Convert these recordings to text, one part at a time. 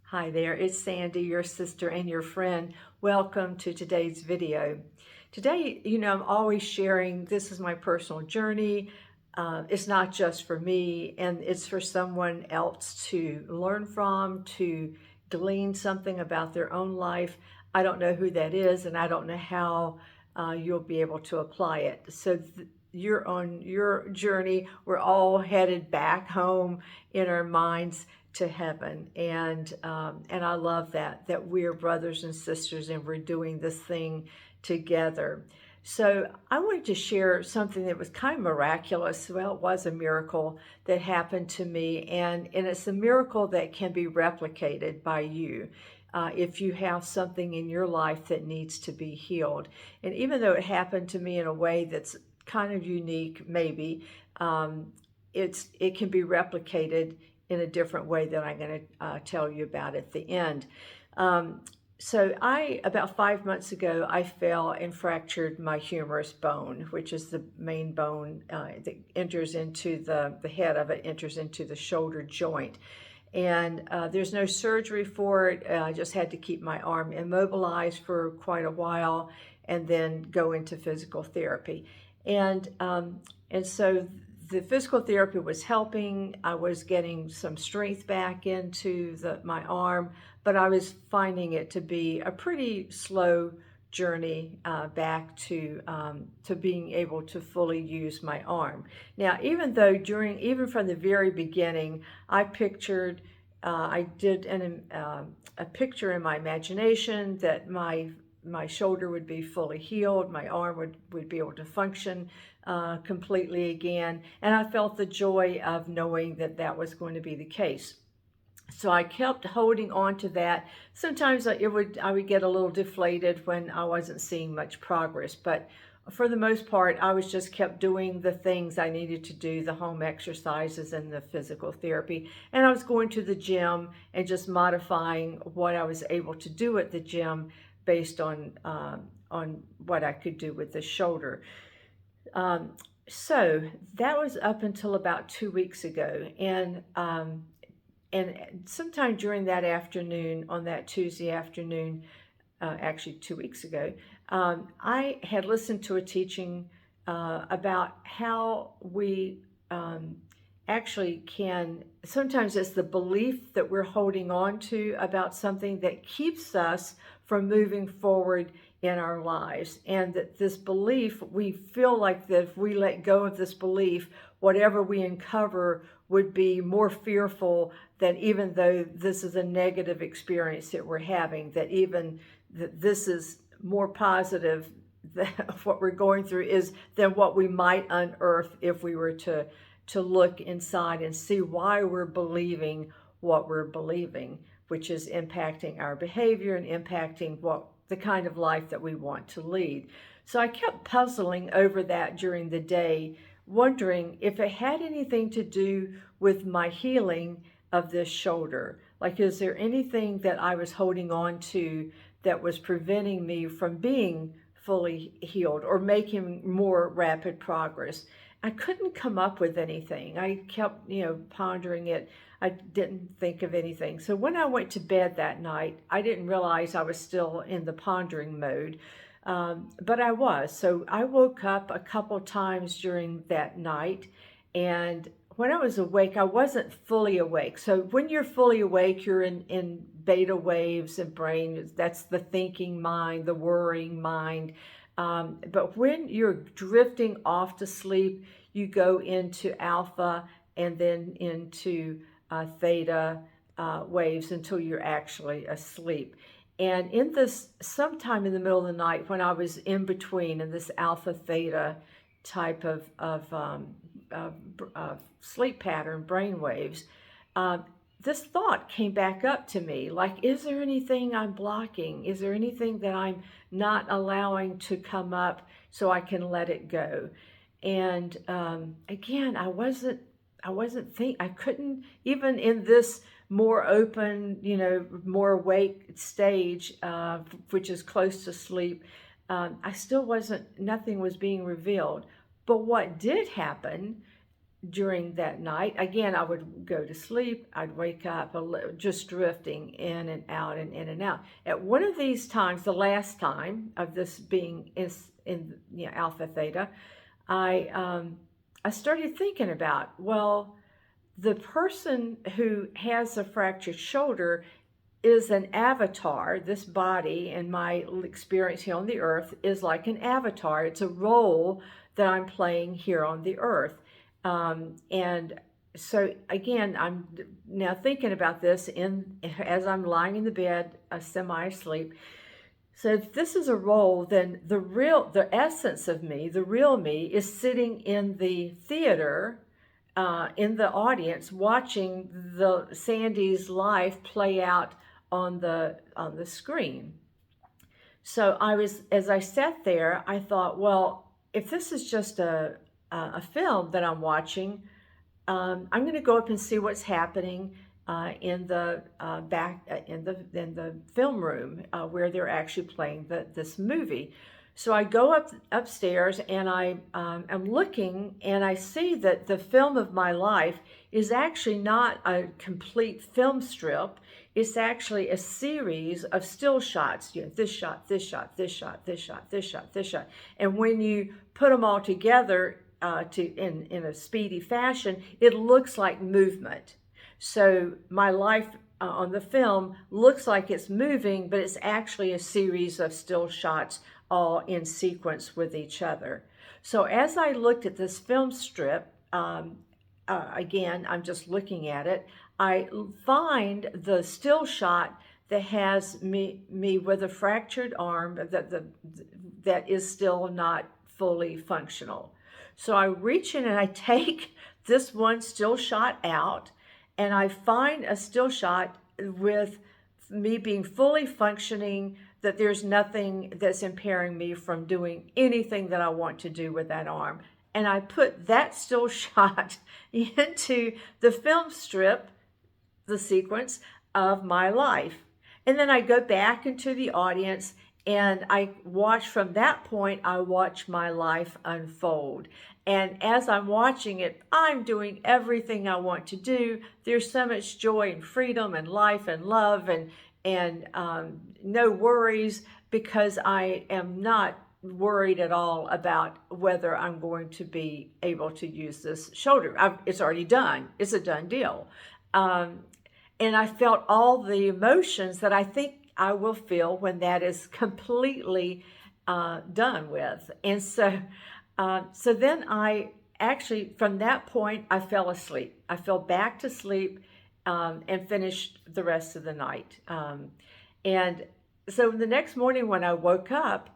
Hi there, it's Sandy, your sister and your friend. Welcome to today's video. Today, I'm always sharing, this is my personal journey. It's not just for me, and it's for someone else to learn from, to glean something about their own life. I don't know who that is, and I don't know how you'll be able to apply it. So you're on your journey. We're all headed back home in our minds to heaven, and I love that we're brothers and sisters and we're doing this thing together. So I wanted to share something that was kind of miraculous. Well, it was a miracle that happened to me, and it's a miracle that can be replicated by you. If you have something in your life that needs to be healed. And even though it happened to me in a way that's kind of unique, maybe, it can be replicated in a different way that I'm going to tell you about at the end. So about 5 months ago, I fell and fractured my humerus bone, which is the main bone that enters into the head of it, enters into the shoulder joint. And there's no surgery for it. I just had to keep my arm immobilized for quite a while and then go into physical therapy. And so the physical therapy was helping. I was getting some strength back into my arm, but I was finding it to be a pretty slow journey back to being able to fully use my arm. Now, even from the very beginning, I pictured, I did a picture in my imagination that my shoulder would be fully healed, my arm would be able to function completely again, and I felt the joy of knowing that that was going to be the case. So I kept holding on to that. Sometimes I would get a little deflated when I wasn't seeing much progress, but for the most part, I was just kept doing the things I needed to do, the home exercises and the physical therapy. And I was going to the gym and just modifying what I was able to do at the gym based on what I could do with the shoulder. So that was up until about 2 weeks ago. And sometime during that afternoon, on that Tuesday afternoon, actually 2 weeks ago, I had listened to a teaching about how we actually can, sometimes it's the belief that we're holding on to about something that keeps us from moving forward in our lives. And that this belief, we feel like that if we let go of this belief, whatever we uncover would be more fearful than, even though this is a negative experience that we're having, that even that this is more positive than what we're going through is than what we might unearth if we were to look inside and see why we're believing what we're believing, which is impacting our behavior and impacting the kind of life that we want to lead. So I kept puzzling over that during the day, wondering if it had anything to do with my healing of this shoulder. Like, is there anything that I was holding on to that was preventing me from being fully healed or making more rapid progress? I couldn't come up with anything. I kept, pondering it. I didn't think of anything. So when I went to bed that night, I didn't realize I was still in the pondering mode, but I was. So I woke up a couple times during that night, and when I was awake, I wasn't fully awake. So when you're fully awake, you're in beta waves and brain. That's the thinking mind, the worrying mind. But when you're drifting off to sleep, you go into alpha and then into theta waves until you're actually asleep. And in this, sometime in the middle of the night, when I was in between in this alpha theta type of sleep pattern, brain waves, this thought came back up to me, like, is there anything I'm blocking? Is there anything that I'm not allowing to come up so I can let it go? And again, I couldn't, even in this more open, more awake stage, which is close to sleep, I still nothing was being revealed. But what did happen during that night. Again, I would go to sleep, I'd wake up just drifting in and out and in and out. At one of these times, the last time of this being is in, you know, alpha theta, I I started thinking about, well, the person who has a fractured shoulder is an avatar. This body and my experience here on the earth is like an avatar. It's a role that I'm playing here on the earth. And so again, I'm now thinking about this as I'm lying in the bed, semi asleep. So if this is a role, then the essence of me, the real me, is sitting in the theater, in the audience, watching Sandy's life play out on the screen. So as I sat there, I thought, well, if this is just a film that I'm watching, I'm going to go up and see what's happening in the in the film room where they're actually playing this movie. So I go upstairs and I am looking and I see that the film of my life is actually not a complete film strip. It's actually a series of still shots. You know, this shot, this shot, this shot, this shot, this shot, this shot. And when you put them all together in a speedy fashion, it looks like movement. So my life on the film looks like it's moving, but it's actually a series of still shots all in sequence with each other. So as I looked at this film strip, again, I'm just looking at it, I find the still shot that has me with a fractured arm that is still not fully functional. So I reach in and I take this one still shot out, and I find a still shot with me being fully functioning, that there's nothing that's impairing me from doing anything that I want to do with that arm. And I put that still shot into the film strip, the sequence of my life. And then I go back into the audience and I watch from that point, I watch my life unfold. And as I'm watching it, I'm doing everything I want to do. There's so much joy and freedom and life and love and no worries, because I am not worried at all about whether I'm going to be able to use this shoulder. It's already done. It's a done deal. And I felt all the emotions that I think I will feel when that is completely done with. And so then I actually, from that point, I fell asleep. I fell back to sleep and finished the rest of the night. And so the next morning when I woke up,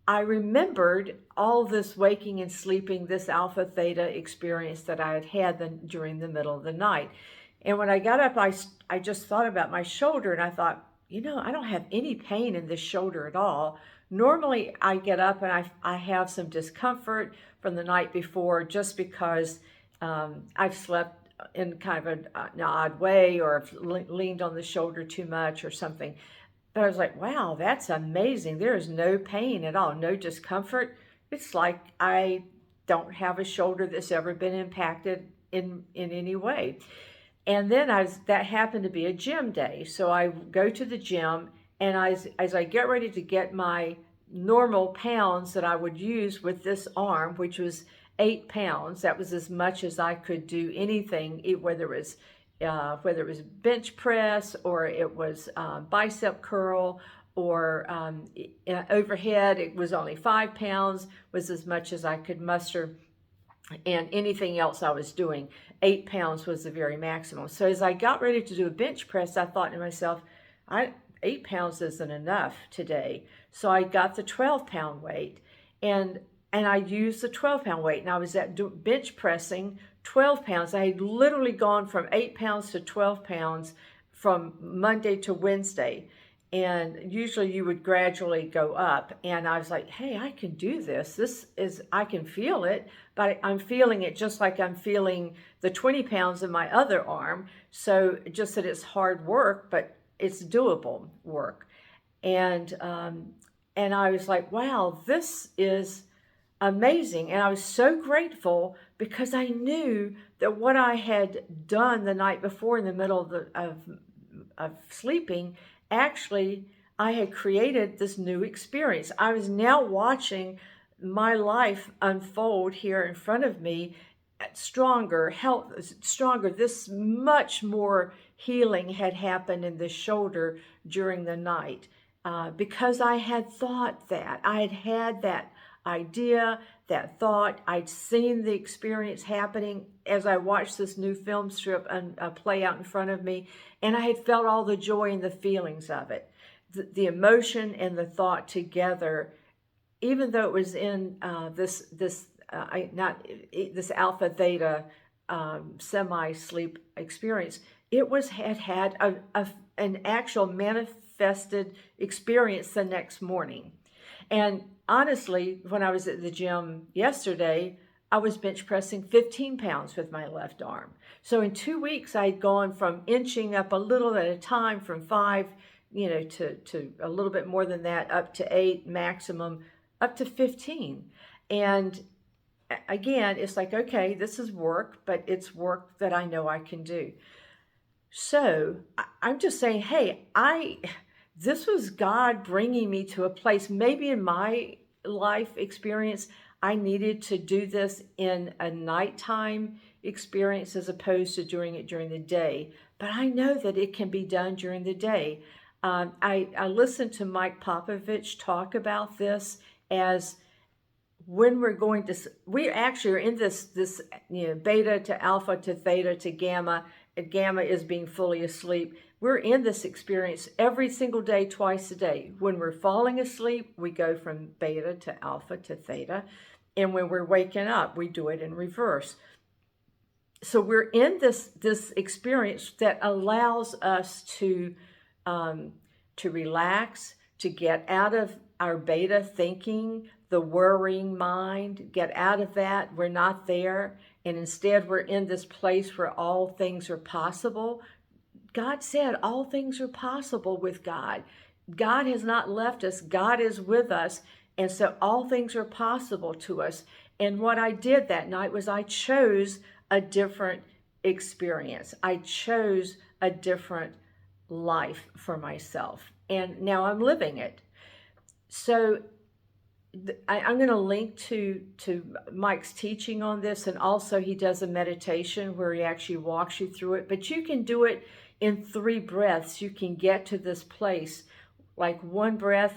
I remembered all this waking and sleeping, this alpha theta experience that I had had during the middle of the night. And when I got up, I just thought about my shoulder, and I thought, you know, I don't have any pain in this shoulder at all. Normally I get up and I have some discomfort from the night before, just because I've slept in kind of an odd way, or I've leaned on the shoulder too much or something. But I was like, wow, that's amazing. There is no pain at all, no discomfort. It's like I don't have a shoulder that's ever been impacted in any way. And then that happened to be a gym day. So I go to the gym, and as I get ready to get my normal pounds that I would use with this arm, which was 8 pounds, that was as much as I could do anything, whether it was bench press, or it was bicep curl, or overhead. It was only 5 pounds, was as much as I could muster. And anything else I was doing, 8 pounds was the very maximum. So as I got ready to do a bench press, I thought to myself, 8 pounds isn't enough today. So I got the 12-pound weight, and I used the 12-pound weight. And I was bench pressing 12 pounds. I had literally gone from 8 pounds to 12 pounds from Monday to Wednesday. And usually you would gradually go up. And I was like, hey, I can do this. I can feel it, but I'm feeling it just like I'm feeling the 20 pounds in my other arm. So just that it's hard work, but it's doable work. And I was like, wow, this is amazing. And I was so grateful, because I knew that what I had done the night before in the middle of sleeping, actually, I had created this new experience. I was now watching my life unfold here in front of me, stronger, stronger. This much more healing had happened in the shoulder during the night because I had thought that. I had had that idea, that thought. I'd seen the experience happening as I watched this new film strip play out in front of me, and I had felt all the joy and the feelings of it. The emotion and the thought together, even though it was in this alpha theta semi-sleep experience, it had an actual manifested experience the next morning. And honestly, when I was at the gym yesterday, I was bench pressing 15 pounds with my left arm. So in 2 weeks, I'd gone from inching up a little at a time, from 5, to a little bit more than that, up to 8 maximum, up to 15. And again, it's like, okay, this is work, but it's work that I know I can do. So I'm just saying, hey, this was God bringing me to a place. Maybe in my life experience, I needed to do this in a nighttime experience as opposed to doing it during the day. But I know that it can be done during the day. I listened to Mike Popovich talk about this as when we actually are in this beta to alpha to theta to gamma, and gamma is being fully asleep. We're in this experience every single day, twice a day. When we're falling asleep, we go from beta to alpha to theta. And when we're waking up, we do it in reverse. So we're in this experience that allows us to relax, to get out of our beta thinking, the worrying mind, get out of that. We're not there. And instead, we're in this place where all things are possible. God said all things are possible with God. God has not left us. God is with us. And so all things are possible to us. And what I did that night was I chose a different experience. I chose a different life for myself. And now I'm living it. So I'm going to link to Mike's teaching on this, and also he does a meditation where he actually walks you through it. But you can do it in 3 breaths. You can get to this place, like 1 breath,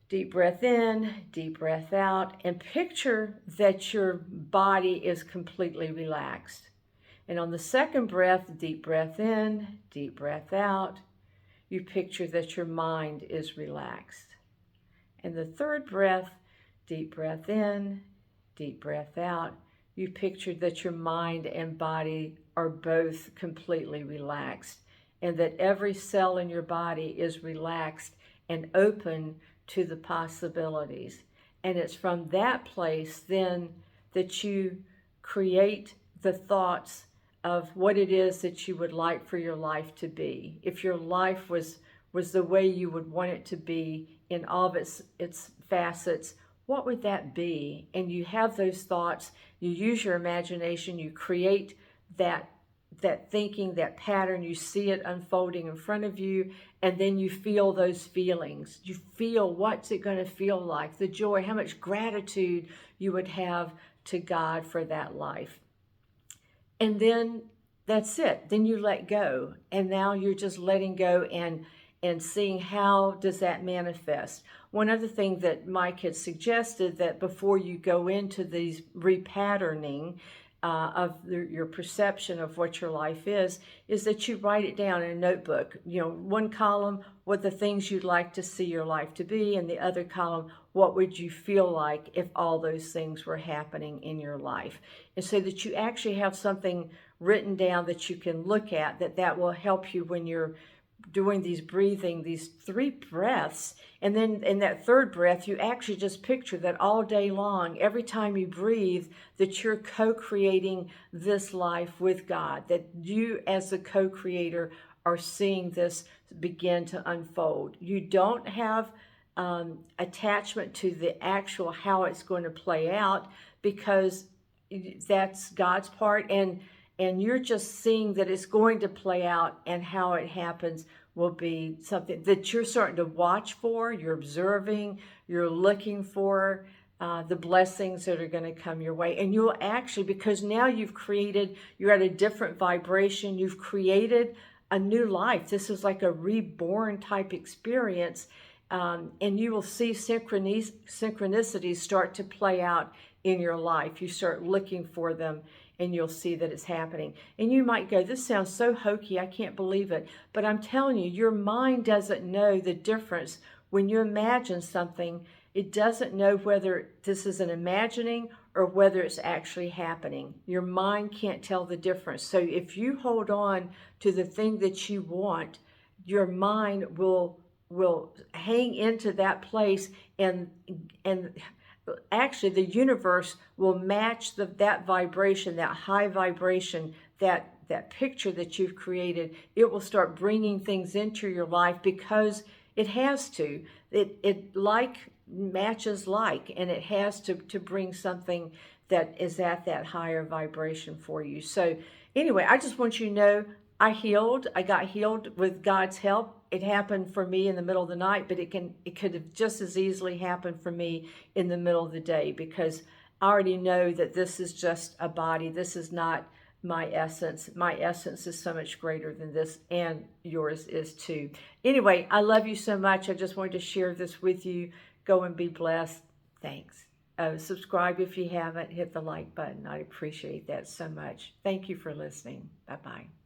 deep breath in, deep breath out, and picture that your body is completely relaxed. And on the 2nd breath, deep breath in, deep breath out, you picture that your mind is relaxed. And the 3rd breath, deep breath in, deep breath out, you picture that your mind and body are both completely relaxed, and that every cell in your body is relaxed and open to the possibilities. And it's from that place then that you create the thoughts of what it is that you would like for your life to be. If your life was the way you would want it to be in all of its facets, what would that be? And you have those thoughts, you use your imagination, you create that thinking, that pattern, you see it unfolding in front of you, and then you feel those feelings. You feel, what's it going to feel like? The joy, how much gratitude you would have to God for that life. And then that's it. Then you let go. And now you're just letting go and seeing how does that manifest. One other thing that Mike had suggested, that before you go into these repatterning of your perception of what your life is that you write it down in a notebook. 1 column, what the things you'd like to see your life to be, and the other column, what would you feel like if all those things were happening in your life. And so that you actually have something written down that you can look at, that will help you when you're doing these breathing, these 3 breaths. And then in that 3rd breath, you actually just picture that all day long, every time you breathe, that you're co-creating this life with God, that you as the co-creator are seeing this begin to unfold. You don't have attachment to the actual how it's going to play out, because that's God's part, and you're just seeing that it's going to play out, and how it happens will be something that you're starting to watch for, you're observing, you're looking for the blessings that are going to come your way. And you'll actually, because now you're at a different vibration, you've created a new life. This is like a reborn type experience. And you will see synchronicities start to play out in your life. You start looking for them, and you'll see that it's happening. And you might go, this sounds so hokey, I can't believe it. But I'm telling you, your mind doesn't know the difference. When you imagine something, it doesn't know whether this is an imagining or whether it's actually happening. Your mind can't tell the difference. So if you hold on to the thing that you want, your mind will hang into that place, and actually the universe will match that vibration, that high vibration, that picture that you've created. It will start bringing things into your life because it has to. It like matches like, and it has to bring something that is at that higher vibration for you. So anyway, I just want you to know, I got healed with God's help. It happened for me in the middle of the night, but it could have just as easily happened for me in the middle of the day, because I already know that this is just a body. This is not my essence. My essence is so much greater than this, and yours is too. Anyway, I love you so much. I just wanted to share this with you. Go and be blessed. Thanks. Subscribe if you haven't. Hit the like button. I appreciate that so much. Thank you for listening. Bye-bye.